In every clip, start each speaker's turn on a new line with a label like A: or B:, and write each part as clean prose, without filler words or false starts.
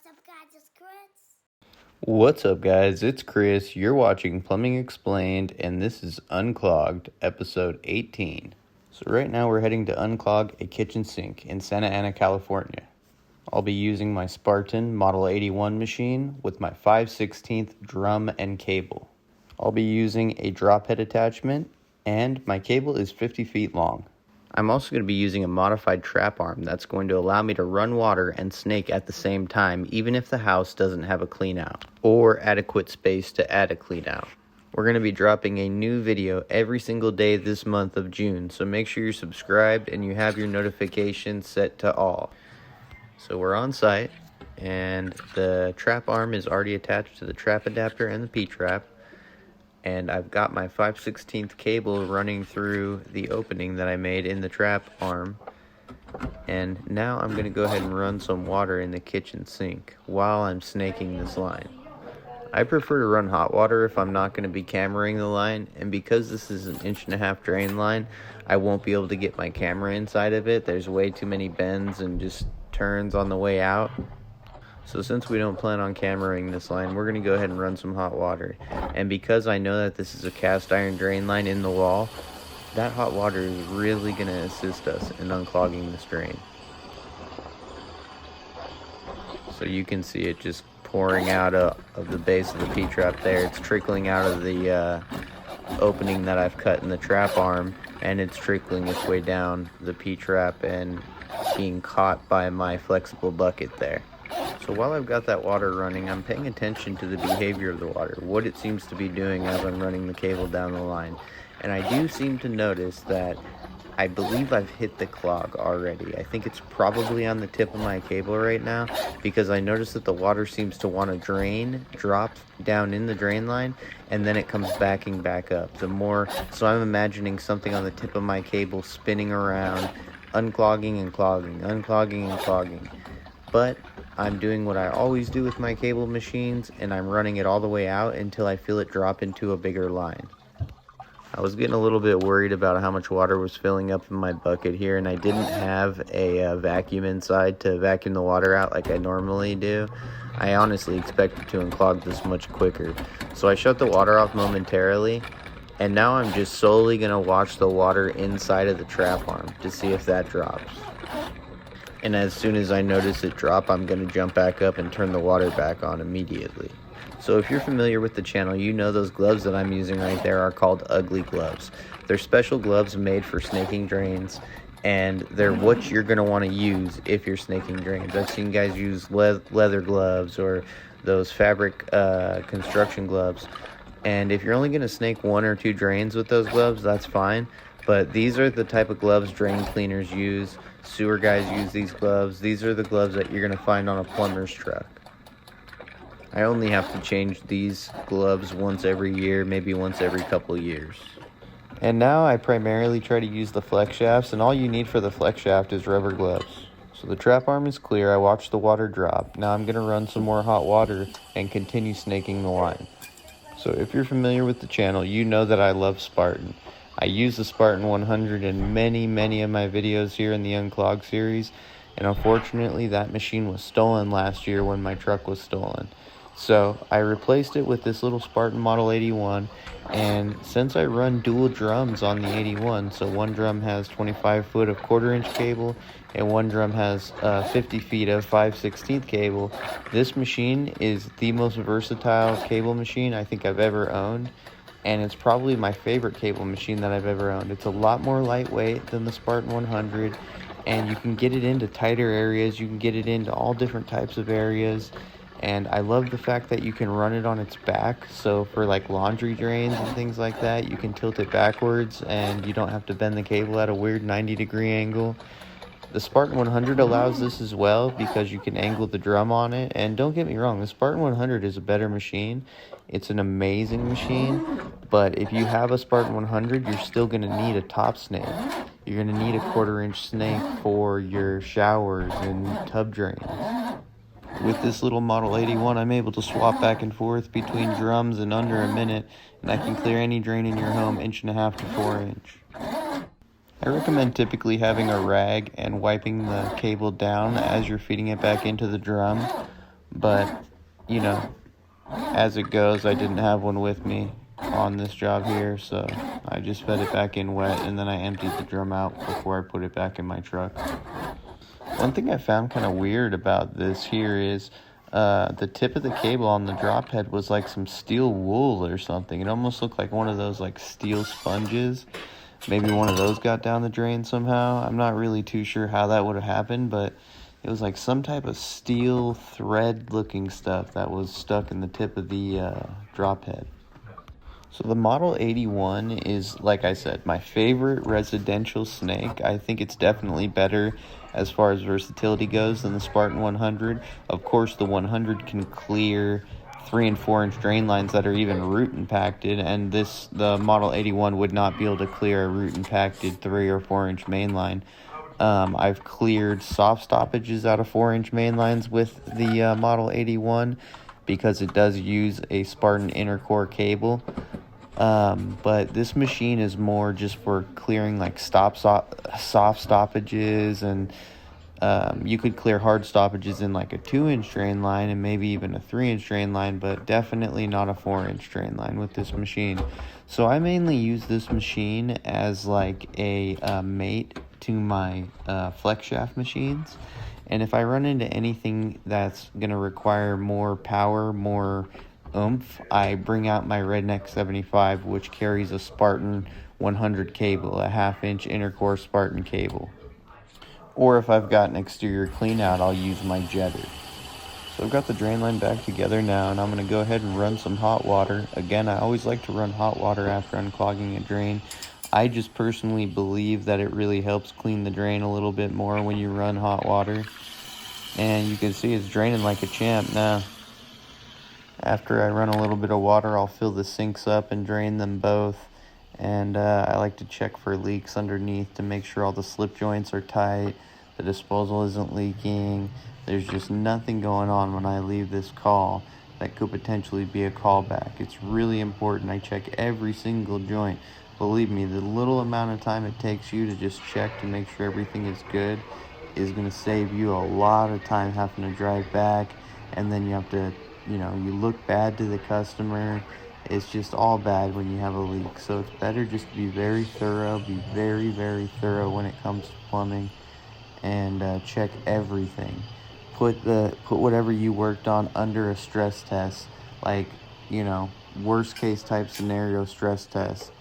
A: What's up, guys? It's Chris.
B: What's up, guys? It's Chris. You're watching Plumbing Explained, and this is Unclogged, episode 18. So right now we're heading to unclog a kitchen sink in Santa Ana, California. I'll be using my Spartan Model 81 machine with my 5/16 drum and cable. I'll be using a drop head attachment, and my cable is 50 feet long. I'm also going to be using a modified trap arm that's going to allow me to run water and snake at the same time, even if the house doesn't have a clean out or adequate space to add a clean out. We're going to be dropping a new video every single day this month of June, so make sure you're subscribed and you have your notifications set to all. So we're on site, and the trap arm is already attached to the trap adapter and the P-trap. And I've got my 5/16 cable running through the opening that I made in the trap arm. And now I'm going to go ahead and run some water in the kitchen sink while I'm snaking this line. I prefer to run hot water if I'm not going to be cameraing the line, and because this is an 1.5-inch drain line, I won't be able to get my camera inside of it. There's way too many bends and just turns on the way out. So since we don't plan on cameraing this line, we're going to go ahead and run some hot water. And because I know that this is a cast iron drain line in the wall, that hot water is really going to assist us in unclogging this drain. So you can see it just pouring out of the base of the P-trap there. It's trickling out of the opening that I've cut in the trap arm, and it's trickling its way down the P-trap and being caught by my flexible bucket there. So while I've got that water running, I'm paying attention to the behavior of the water, what it seems to be doing as I'm running the cable down the line. And I do seem to notice that I believe I've hit the clog already. I think it's probably on the tip of my cable right now, because I notice that the water seems to want to drop down in the drain line, and then it comes backing back up. So I'm imagining something on the tip of my cable spinning around, unclogging and clogging, unclogging and clogging. But I'm doing what I always do with my cable machines, and I'm running it all the way out until I feel it drop into a bigger line. I was getting a little bit worried about how much water was filling up in my bucket here, and I didn't have a vacuum inside to vacuum the water out like I normally do. I honestly expected to unclog this much quicker. So I shut the water off momentarily, and now I'm just solely going to watch the water inside of the trap arm to see if that drops. And as soon as I notice it drop, I'm going to jump back up and turn the water back on immediately. So if you're familiar with the channel, you know those gloves that I'm using right there are called ugly gloves. They're special gloves made for snaking drains, and they're what you're going to want to use if you're snaking drains. I've seen guys use leather gloves or those fabric construction gloves. And if you're only going to snake 1 or 2 drains with those gloves, that's fine. But these are the type of gloves drain cleaners use. Sewer guys use these gloves. These are the gloves that you're going to find on a plumber's truck. I only have to change these gloves once every year, maybe once every couple years. And now I primarily try to use the flex shafts, and all you need for the flex shaft is rubber gloves. So the trap arm is clear. I watched the water drop. Now I'm going to run some more hot water and continue snaking the line. So if you're familiar with the channel, you know that I love Spartan. I use the Spartan 100 in many of my videos here in the Unclogged series, and unfortunately that machine was stolen last year when my truck was stolen. So I replaced it with this little Spartan Model 81, and since I run dual drums on the 81, so one drum has 25 foot of 1/4-inch cable and one drum has 50 feet of 5/16 cable, this machine is the most versatile cable machine I think I've ever owned. And it's probably my favorite cable machine that I've ever owned. It's a lot more lightweight than the Spartan 100, and you can get it into tighter areas. You can get it into all different types of areas. And I love the fact that you can run it on its back. So for like laundry drains and things like that, you can tilt it backwards and you don't have to bend the cable at a weird 90-degree angle. The Spartan 100 allows this as well because you can angle the drum on it. And don't get me wrong, the Spartan 100 is a better machine. It's an amazing machine. But if you have a Spartan 100, you're still going to need a top snake. You're going to need a 1/4-inch snake for your showers and tub drains. With this little Model 81, I'm able to swap back and forth between drums in under a minute. And I can clear any drain in your home 1.5 to 4-inch. I recommend typically having a rag and wiping the cable down as you're feeding it back into the drum. But, you know, as it goes, I didn't have one with me on this job here, so I just fed it back in wet, and then I emptied the drum out before I put it back in my truck. One thing I found kind of weird about this here is the tip of the cable on the drop head was like some steel wool or something. It almost looked like one of those like steel sponges. Maybe one of those got down the drain somehow. I'm not really too sure how that would have happened, but it was like some type of steel thread looking stuff that was stuck in the tip of the drop head. So the Model 81 is, like I said, my favorite residential snake. I think it's definitely better as far as versatility goes than the Spartan 100. Of course, the 100 can clear 3 and 4 inch drain lines that are even root impacted, and the Model 81 would not be able to clear a root impacted 3 or 4 inch main line. I've cleared soft stoppages out of 4 inch main lines with the Model 81 because it does use a Spartan inner core cable. But this machine is more just for clearing like soft stoppages, and you could clear hard stoppages in like a 2 inch drain line and maybe even a 3 inch drain line, but definitely not a 4 inch drain line with this machine. So I mainly use this machine as like a mate to my flex shaft machines. And if I run into anything that's going to require more power, more oomph, I bring out my Redneck 75, which carries a Spartan 100 cable, a 1/2 inch inner core Spartan cable. Or if I've got an exterior clean out, I'll use my jetter. So I've got the drain line back together now, and I'm going to go ahead and run some hot water. Again, I always like to run hot water after unclogging a drain. I just personally believe that it really helps clean the drain a little bit more when you run hot water. And you can see it's draining like a champ now. After I run a little bit of water, I'll fill the sinks up and drain them both. And I like to check for leaks underneath to make sure all the slip joints are tight, the disposal isn't leaking. There's just nothing going on when I leave this call that could potentially be a callback. It's really important I check every single joint. Believe me, the little amount of time it takes you to just check to make sure everything is good is going to save you a lot of time having to drive back, and then you have to, you look bad to the customer. It's just all bad when you have a leak. So it's better just to be very thorough, be very, very thorough when it comes to plumbing, and check everything. Put whatever you worked on under a stress test, like, worst case type scenario stress test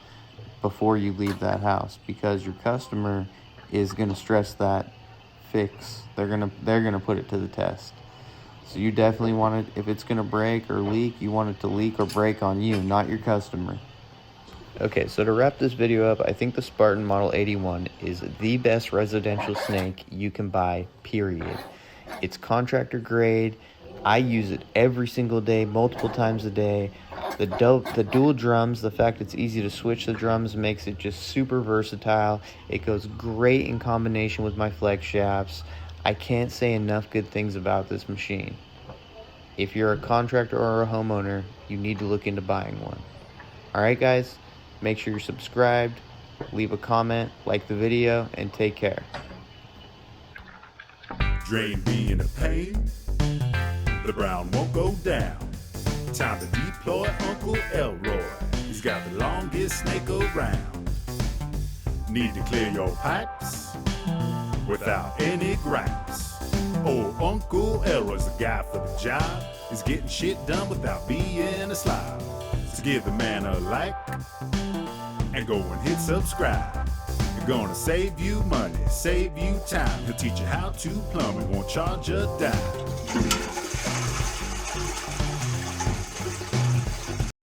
B: before you leave that house, because your customer is going to stress that fix. They're gonna put it to the test. So you definitely want it, if it's going to break or leak, you want it to leak or break on you, not your customer. Okay, so to wrap this video up, I think the Spartan Model 81 is the best residential snake you can buy, period. It's contractor grade. I use it every single day, multiple times a day. The dual drums, the fact it's easy to switch the drums makes it just super versatile. It goes great in combination with my flex shafts. I can't say enough good things about this machine. If you're a contractor or a homeowner, you need to look into buying one. Alright guys, make sure you're subscribed, leave a comment, like the video, and take care.
A: Drain being a pain, the brown won't go down. Time to deploy Uncle Elroy. He's got the longest snake around. Need to clear your pipes without any gripes. Old Uncle Elroy's the guy for the job. He's getting shit done without being a slob. So give the man a like and go and hit subscribe. It's gonna save you money, save you time. He'll teach you how to plumb and won't charge a dime.